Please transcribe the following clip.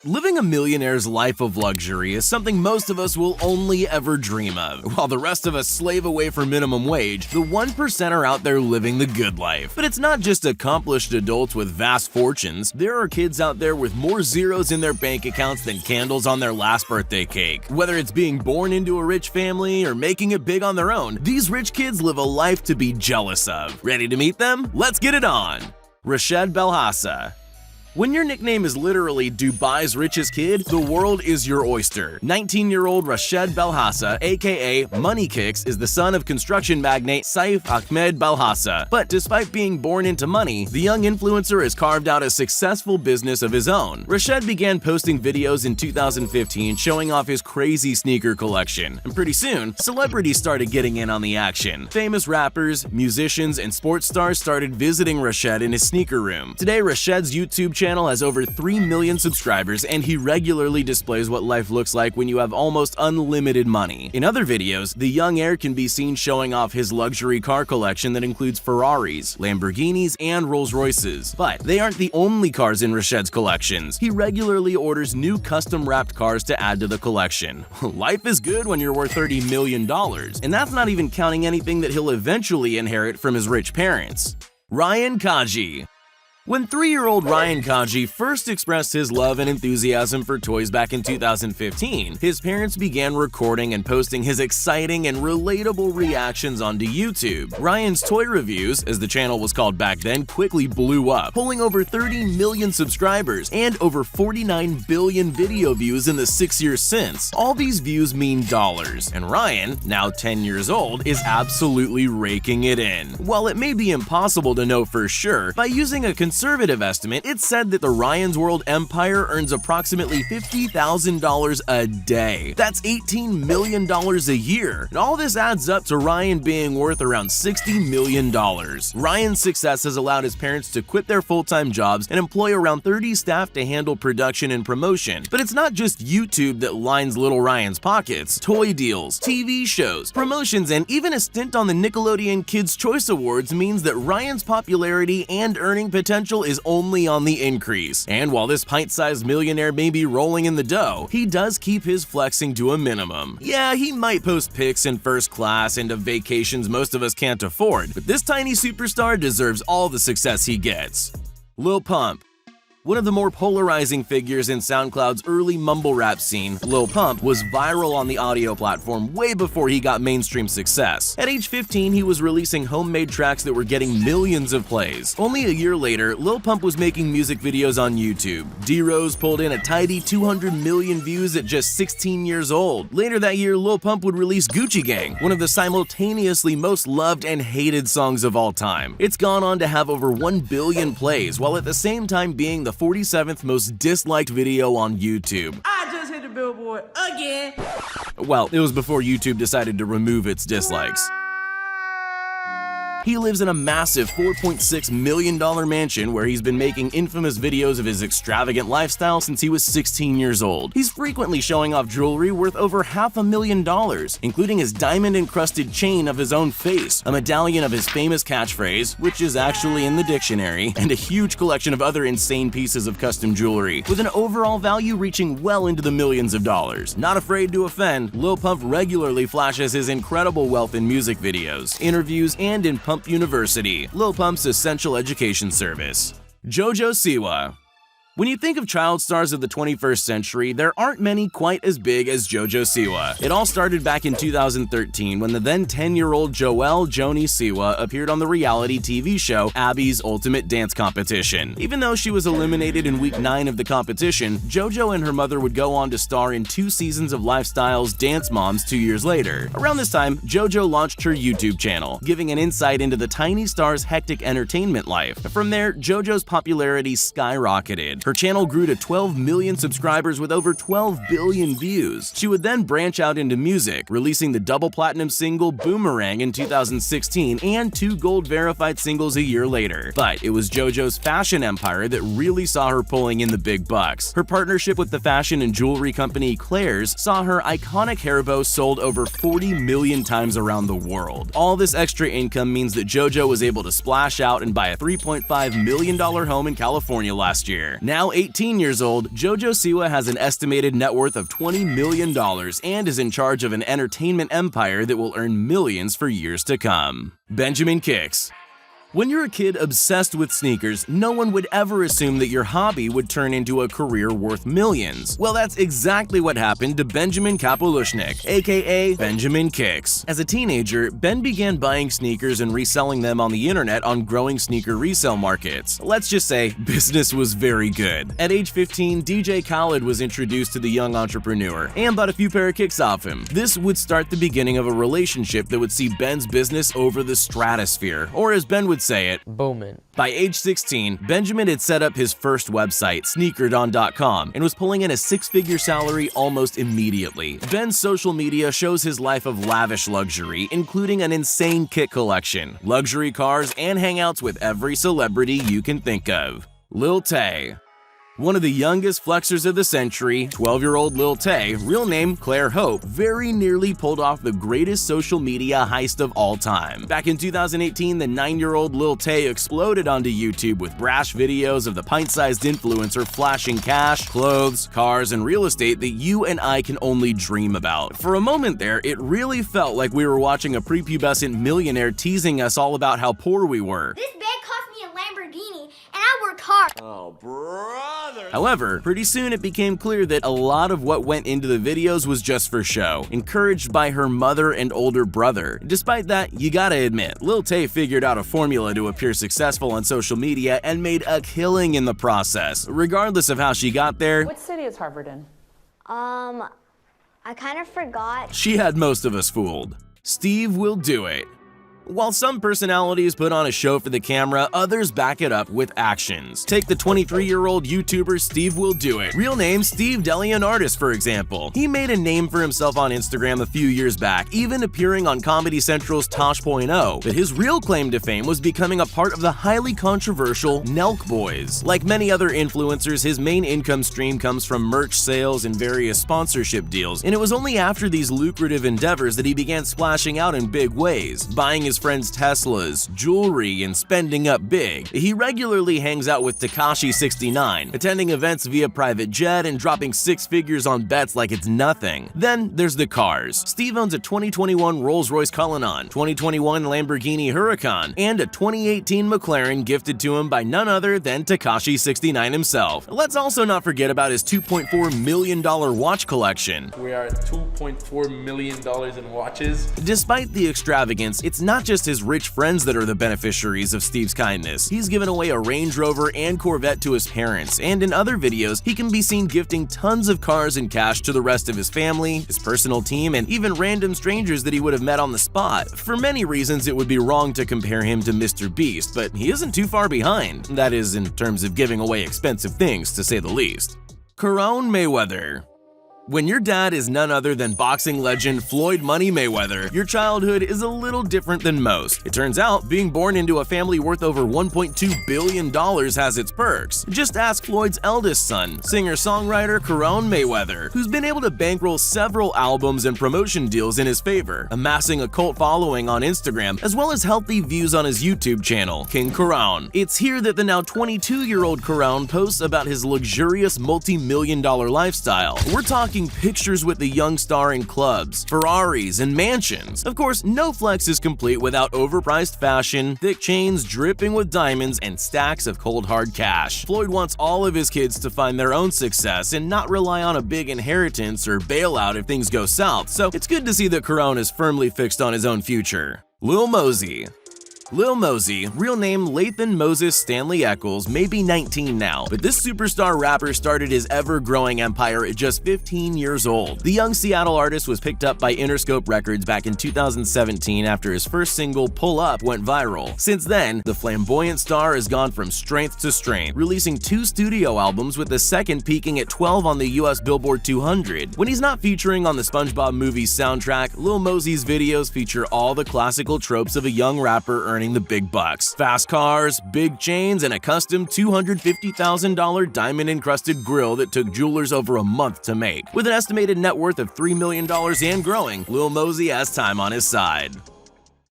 Living a millionaire's life of luxury is something most of us will only ever dream of. While the rest of us slave away for minimum wage, the 1% are out there living the good life. But it's not just accomplished adults with vast fortunes. There are kids out there with more zeros in their bank accounts than candles on their last birthday cake. Whether it's being born into a rich family or making it big on their own, these rich kids live a life to be jealous of. Ready to meet them? Let's get it on! Rashed Belhasa. When your nickname is literally Dubai's richest kid, the world is your oyster. 19-year-old Rashed Belhasa, aka Money Kicks, is the son of construction magnate Saif Ahmed Belhasa. But despite being born into money, the young influencer has carved out a successful business of his own. Rashed began posting videos in 2015 showing off his crazy sneaker collection, and pretty soon, celebrities started getting in on the action. Famous rappers, musicians, and sports stars started visiting Rashed in his sneaker room. Today, Rashed's YouTube channel has over 3 million subscribers, and he regularly displays what life looks like when you have almost unlimited money. In other videos, the young heir can be seen showing off his luxury car collection that includes Ferraris, Lamborghinis, and Rolls Royces. But they aren't the only cars in Rashed's collections. He regularly orders new custom-wrapped cars to add to the collection. Life is good when you're worth $30 million, and that's not even counting anything that he'll eventually inherit from his rich parents. Kagi. When 3-year-old Ryan Kagi first expressed his love and enthusiasm for toys back in 2015, his parents began recording and posting his exciting and relatable reactions onto YouTube. Ryan's toy reviews, as the channel was called back then, quickly blew up, pulling over 30 million subscribers and over 49 billion video views in the 6 years since. All these views mean dollars, and Ryan, now 10 years old, is absolutely raking it in. While it may be impossible to know for sure, by using a conservative estimate, it's said that the Ryan's World empire earns approximately $50,000 a day. That's $18 million a year. And all this adds up to Ryan being worth around $60 million. Ryan's success has allowed his parents to quit their full-time jobs and employ around 30 staff to handle production and promotion. But it's not just YouTube that lines little Ryan's pockets. Toy deals, TV shows, promotions, and even a stint on the Nickelodeon Kids' Choice Awards means that Ryan's popularity and earning potential is only on the increase. And while this pint-sized millionaire may be rolling in the dough, he does keep his flexing to a minimum. Yeah, he might post pics in first class and of vacations most of us can't afford, but this tiny superstar deserves all the success he gets. Lil Pump. One of the more polarizing figures in SoundCloud's early mumble rap scene, Lil Pump was viral on the audio platform way before he got mainstream success. At age 15, he was releasing homemade tracks that were getting millions of plays. Only a year later, Lil Pump was making music videos on YouTube. D-Rose pulled in a tidy 200 million views at just 16 years old. Later that year, Lil Pump would release Gucci Gang, one of the simultaneously most loved and hated songs of all time. It's gone on to have over 1 billion plays, while at the same time being the 47th most disliked video on YouTube. I just hit the billboard again. Well, it was before YouTube decided to remove its dislikes. He lives in a massive $4.6 million mansion where he's been making infamous videos of his extravagant lifestyle since he was 16 years old. He's frequently showing off jewelry worth over $500,000, including his diamond-encrusted chain of his own face, a medallion of his famous catchphrase, which is actually in the dictionary, and a huge collection of other insane pieces of custom jewelry, with an overall value reaching well into the millions of dollars. Not afraid to offend, Lil Pump regularly flashes his incredible wealth in music videos, interviews, and in Pump University, Lil Pump's essential education service. Jojo Siwa. When you think of child stars of the 21st century, there aren't many quite as big as Jojo Siwa. It all started back in 2013 when the then 10-year-old Joelle Joni Siwa appeared on the reality TV show Abby's Ultimate Dance Competition. Even though she was eliminated in week 9 of the competition, Jojo and her mother would go on to star in 2 seasons of Lifestyle's Dance Moms 2 years later. Around this time, Jojo launched her YouTube channel, giving an insight into the tiny star's hectic entertainment life. From there, Jojo's popularity skyrocketed. Her channel grew to 12 million subscribers with over 12 billion views. She would then branch out into music, releasing the double platinum single Boomerang in 2016 and 2 gold verified singles a year later. But it was Jojo's fashion empire that really saw her pulling in the big bucks. Her partnership with the fashion and jewelry company Claire's saw her iconic hair bow sold over 40 million times around the world. All this extra income means that Jojo was able to splash out and buy a $3.5 million home in California last year. Now Now 18 years old, Jojo Siwa has an estimated net worth of $20 million and is in charge of an entertainment empire that will earn millions for years to come. Benjamin Kicks. When you're a kid obsessed with sneakers, no one would ever assume that your hobby would turn into a career worth millions. Well, that's exactly what happened to Benjamin Kapolushnik, aka Benjamin Kicks. As a teenager, Ben began buying sneakers and reselling them on the internet on growing sneaker resale markets. Let's just say business was very good. At age 15, DJ Khaled was introduced to the young entrepreneur and bought a few pair of kicks off him. This would start the beginning of a relationship that would see Ben's business over the stratosphere, or as Ben would say it, booming. By age 16, Benjamin had set up his first website, sneakerdon.com, and was pulling in a six-figure salary almost immediately. Ben's social media shows his life of lavish luxury, including an insane kit collection, luxury cars, and hangouts with every celebrity you can think of. Lil Tay. One of the youngest flexers of the century, 12-year-old Lil Tay, real name Claire Hope, very nearly pulled off the greatest social media heist of all time. Back in 2018, the 9-year-old Lil Tay exploded onto YouTube with brash videos of the pint-sized influencer flashing cash, clothes, cars, and real estate that you and I can only dream about. For a moment there, it really felt like we were watching a prepubescent millionaire teasing us all about how poor we were. This bag cost me a Lamborghini, and I worked hard. Oh, brother. However, pretty soon it became clear that a lot of what went into the videos was just for show, encouraged by her mother and older brother. Despite that, you gotta admit, Lil Tay figured out a formula to appear successful on social media and made a killing in the process. Regardless of how she got there, What city is Harvard in? I kind of forgot. she had most of us fooled. Steve will do it. While some personalities put on a show for the camera, others back it up with actions. Take the 23-year-old YouTuber Steve Will Do It, real name Steve DeLeonardis, for example. He made a name for himself on Instagram a few years back, even appearing on Comedy Central's Tosh.0, but his real claim to fame was becoming a part of the highly controversial Nelk Boys. Like many other influencers, his main income stream comes from merch sales and various sponsorship deals, and it was only after these lucrative endeavors that he began splashing out in big ways, buying his friends' Teslas, jewelry, and spending up big. He regularly hangs out with Tekashi69, attending events via private jet and dropping six figures on bets like it's nothing. Then there's the cars. Steve owns a 2021 Rolls-Royce Cullinan, 2021 Lamborghini Huracan, and a 2018 McLaren gifted to him by none other than Tekashi69 himself. Let's also not forget about his $2.4 million watch collection. We are at $2.4 million in watches. Despite the extravagance, it's not just his rich friends that are the beneficiaries of Steve's kindness. He's given away a Range Rover and Corvette to his parents, and in other videos, he can be seen gifting tons of cars and cash to the rest of his family, his personal team, and even random strangers that he would have met on the spot. For many reasons, it would be wrong to compare him to Mr. Beast, but he isn't too far behind. That is, in terms of giving away expensive things, to say the least. Karon Mayweather. When your dad is none other than boxing legend Floyd Money Mayweather, your childhood is a little different than most. It turns out, being born into a family worth over $1.2 billion has its perks. Just ask Floyd's eldest son, singer-songwriter Karon Mayweather, who's been able to bankroll several albums and promotion deals in his favor, amassing a cult following on Instagram, as well as healthy views on his YouTube channel, King Karon. It's here that the now 22-year-old Karon posts about his luxurious multi-million-dollar lifestyle. We're talking pictures with the young star in clubs, Ferraris, and mansions. Of course, no flex is complete without overpriced fashion, thick chains dripping with diamonds, and stacks of cold hard cash. Floyd wants all of his kids to find their own success and not rely on a big inheritance or bailout if things go south, so it's good to see that Karon is firmly fixed on his own future. Lil Mosey. Lil Mosey, real name Lathan Moses Stanley Eccles, may be 19 now, but this superstar rapper started his ever-growing empire at just 15 years old. The young Seattle artist was picked up by Interscope Records back in 2017 after his first single, Pull Up, went viral. Since then, the flamboyant star has gone from strength to strength, releasing 2 studio albums, with the second peaking at 12 on the US Billboard 200. When he's not featuring on the SpongeBob movie's soundtrack, Lil Mosey's videos feature all the classical tropes of a young rapper earning the big bucks. Fast cars, big chains, and a custom $250,000 diamond-encrusted grill that took jewelers over a month to make. With an estimated net worth of $3 million and growing, Lil Mosey has time on his side.